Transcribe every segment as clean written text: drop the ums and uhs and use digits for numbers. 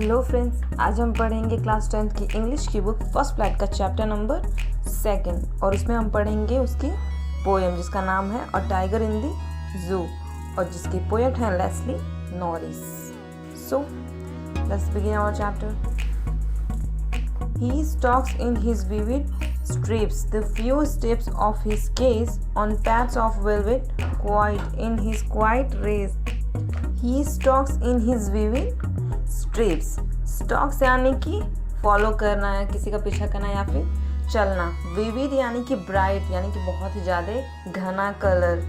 Hello friends, आज हम पढ़ेंगे क्लास 10th की इंग्लिश की बुक फर्स्ट फ्लाइट का चैप्टर नंबर 2 और उसमें हम पढ़ेंगे उसकी पोएम जिसका नाम है a tiger in the zoo और जिसकी पोएट हैं Leslie Norris. So let's begin our chapter. He stalks in his vivid stripes, the few steps of his gaze on pads of velvet, quiet in his quiet race. He stalks in his vivid stripes. Stalks यानी कि follow करना है, किसी का पीछा करना या फिर चलना। विविड यानी कि ब्राइट यानी कि बहुत ही ज़्यादा घना कलर।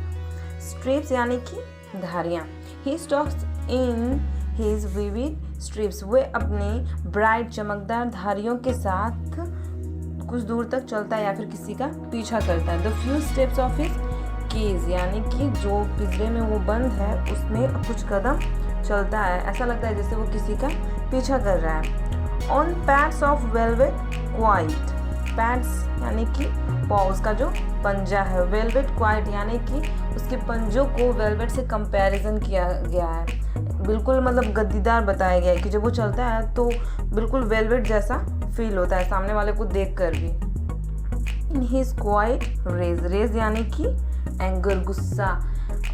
स्ट्रिप्स यानी कि धारियाँ। He stalks in his vivid stripes, वे अपनी ब्राइट चमकदार धारियों के साथ कुछ दूर तक चलता है या फिर किसी का पीछा करता है। The few steps of his cage यानी कि जो पिंजरे में वो बंद है उसमें कुछ कदम चलता है, ऐसा लगता है जैसे वो किसी का पीछा कर रहा है। On pads of velvet quite, pads यानी कि पॉज का जो पंजा है, वेलवेट क्वाइट यानी कि उसके पंजों को वेलवेट से कंपैरिजन किया गया है, बिल्कुल मतलब गद्दीदार बताया गया है कि जब वो चलता है तो बिल्कुल वेलवेट जैसा फील होता है सामने वाले को देख कर भी। In his quiet rage, rage यानी कि एंगर, गुस्सा,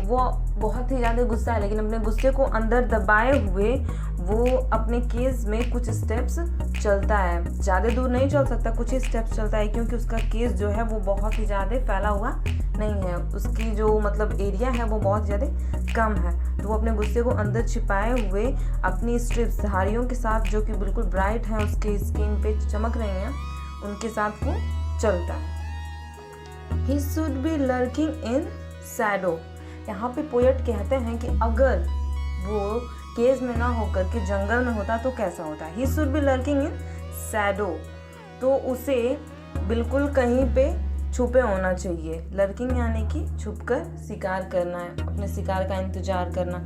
वो बहुत ही ज़्यादा गुस्सा है लेकिन अपने गुस्से को अंदर दबाए हुए वो अपने केस में कुछ स्टेप्स चलता है। ज़्यादा दूर नहीं चल सकता, कुछ ही स्टेप्स चलता है क्योंकि उसका केस जो है वो बहुत ही ज़्यादा फैला हुआ नहीं है, उसकी जो मतलब एरिया है वो बहुत ज़्यादा कम है, तो वो अपने गुस्से को अंदर छिपाए हुए अपनी स्ट्रिप्स धारियों के साथ जो कि बिल्कुल ब्राइट हैं, उसके स्किन पे चमक रही हैं, उनके साथ वो चलता है। He should be lurking in shadow, यहाँ पे पोएट कहते हैं कि अगर वो केज में ना होकर के जंगल में होता तो कैसा होता। He should be lurking in shadow, तो उसे बिल्कुल कहीं पे छुपे होना चाहिए। लर्किंग यानी कि छुपकर शिकार करना है, अपने शिकार का इंतजार करना।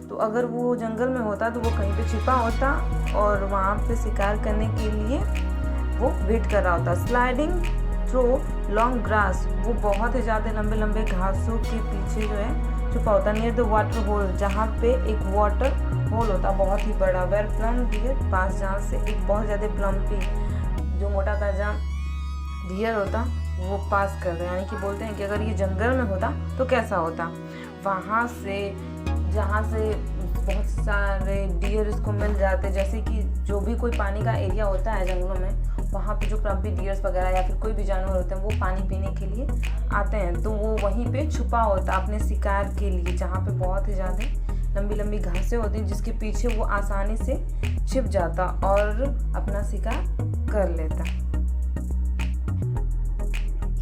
तो अगर वो जंगल में होता तो वो कहीं पे छिपा होता और वहाँ पे शिकार करने के लिए वो वेट कर रहा होता। स्लाइडिंग थ्रू लॉन्ग ग्रास, वो बहुत ही ज़्यादा लंबे लंबे घासों के पीछे जो है छुपा होता। नियर द वाटर होल, जहाँ पे एक वाटर होल होता बहुत ही बड़ा। वेर प्लम डियर पास, जहाँ से एक बहुत ज़्यादा प्लम्पी जो मोटा ताजा डियर होता वो पास कर रहे हैं, यानी कि बोलते हैं कि अगर ये जंगल में होता तो कैसा होता। वहाँ से जहाँ से बहुत सारे डियर इसको मिल जाते, जैसे कि जो भी कोई पानी का एरिया होता है जंगलों में, वहाँ पे जो प्लम्पी डियर्स वगैरह या फिर कोई भी जानवर होते हैं वो पानी पीने के लिए आते हैं, तो वो वहीं पे छुपा होता अपने शिकार के लिए, जहाँ पे बहुत ही ज़्यादा लंबी लंबी घासें होती हैं जिसके पीछे वो आसानी से छिप जाता और अपना शिकार कर लेता।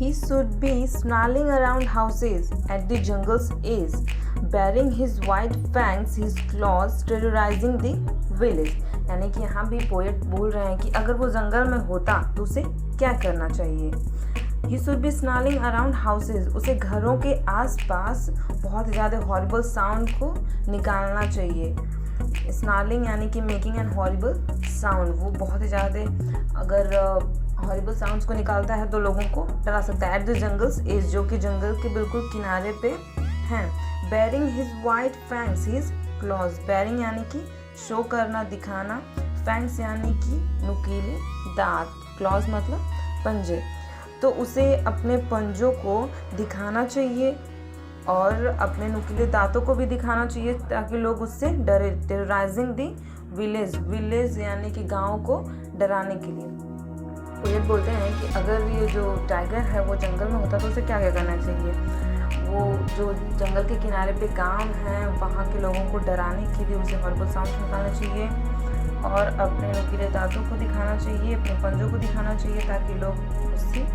He should be snarling around houses at the jungle's edge, baring his white fangs, his claws, terrorizing the village. यानी कि यहाँ भी पोएट बोल रहे हैं कि अगर वो जंगल में होता तो उसे क्या करना चाहिए। He should be snarling around houses, उसे घरों के आसपास बहुत ज़्यादा हॉरिबल साउंड को निकालना चाहिए। स्नार्लिंग यानी कि मेकिंग एन हॉरिबल साउंड, वो बहुत ही ज़्यादा अगर हॉरिबल साउंड्स को निकालता है तो लोगों को डरा सकता है। एट द जंगल्स एज, जो कि जंगल के बिल्कुल किनारे पे हैं। Baring his white fangs, his claws, baring यानी कि शो करना, दिखाना, फैंग्स यानी कि नुकीले दांत, क्लॉज मतलब पंजे, तो उसे अपने पंजों को दिखाना चाहिए और अपने नुकीले दांतों को भी दिखाना चाहिए ताकि लोग उससे डरे। टेरराइजिंग दी विलेज, विलेज यानी कि गाँव को डराने के लिए। पोएट बोलते हैं कि अगर ये जो टाइगर है वो जंगल में होता तो उसे क्या क्या करना चाहिए। वो जो जंगल के किनारे पे गांव हैं वहाँ के लोगों को डराने के लिए उसे हॉरिबल साउंड निकालना चाहिए और अपने नुकीले दांतों को दिखाना चाहिए, अपने पंजों को दिखाना चाहिए ताकि लोग उससे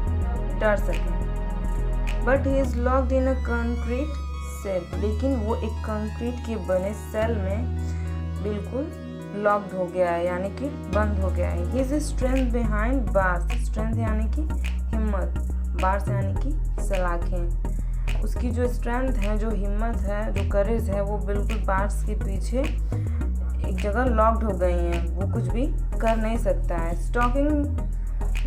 डर सकें। But he is locked in a concrete cell, लेकिन वो एक कंक्रीट के बने सेल में बिल्कुल लॉक्ड हो गया है, यानी कि बंद हो गया है। His strength behind bars, strength यानी कि हिम्मत, बार्स यानी कि सलाखें, उसकी जो स्ट्रेंथ है, जो हिम्मत है, जो करेज है, वो बिल्कुल बार्स के पीछे एक जगह लॉक्ड हो गई हैं, वो कुछ भी कर नहीं सकता है। Stalking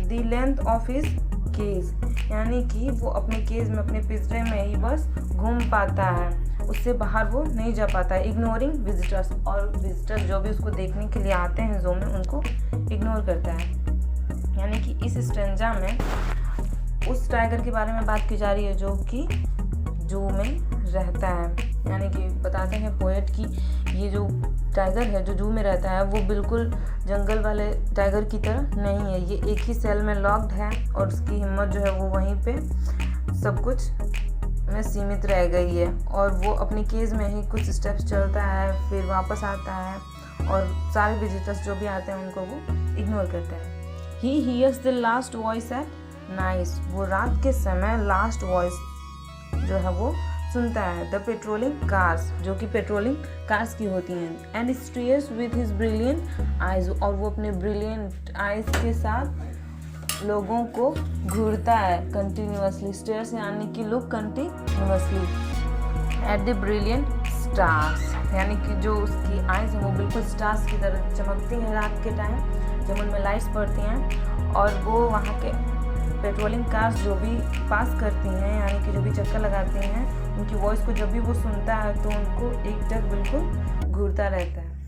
the length of his cage, यानी कि वो अपने केज में, अपने पिंजरे में ही बस घूम पाता है। उससे बाहर वो नहीं जा पाता है। इग्नोरिंग विजिटर्स, और विजिटर्स जो भी उसको देखने के लिए आते हैं ज़ू में उनको इग्नोर करता है। यानी कि इस स्टेंजा में उस टाइगर के बारे में बात की जा रही है जो कि जू में रहता है। यानी कि बताते हैं पोएट कि ये जो टाइगर है जो जू में रहता है वो बिल्कुल जंगल वाले टाइगर की तरह नहीं है। ये एक ही सेल में लॉक्ड है और उसकी हिम्मत जो है वो वहीं पे सब कुछ में सीमित रह गई है, और वो अपनी केज में ही कुछ स्टेप्स चलता है, फिर वापस आता है और सारे विजिटर्स जो भी आते हैं उनको वो इग्नोर करते हैं। He hears the last voice at night, वो रात के समय लास्ट वॉइस जो है वो सुनता है। द पेट्रोलिंग कार्स, जो कि पेट्रोलिंग कार्स की होती हैं। And stairs with his brilliant eyes, और वो अपने ब्रिलियंट आइज के साथ लोगों को घूरता है कंटिन्यूअसली। स्टेयर्स यानी कि look continuously at the brilliant stars, यानी कि जो उसकी आइज है वो बिल्कुल स्टार्स की तरह चमकती हैं रात के टाइम जब उनमें लाइट्स पड़ती हैं। और वो वहाँ के पेट्रोलिंग कार्स जो भी पास करती हैं, यानी कि जो भी चक्कर लगाती हैं, उनकी वॉइस को जब भी वो सुनता है तो उनको एक टक बिल्कुल घूरता रहता है।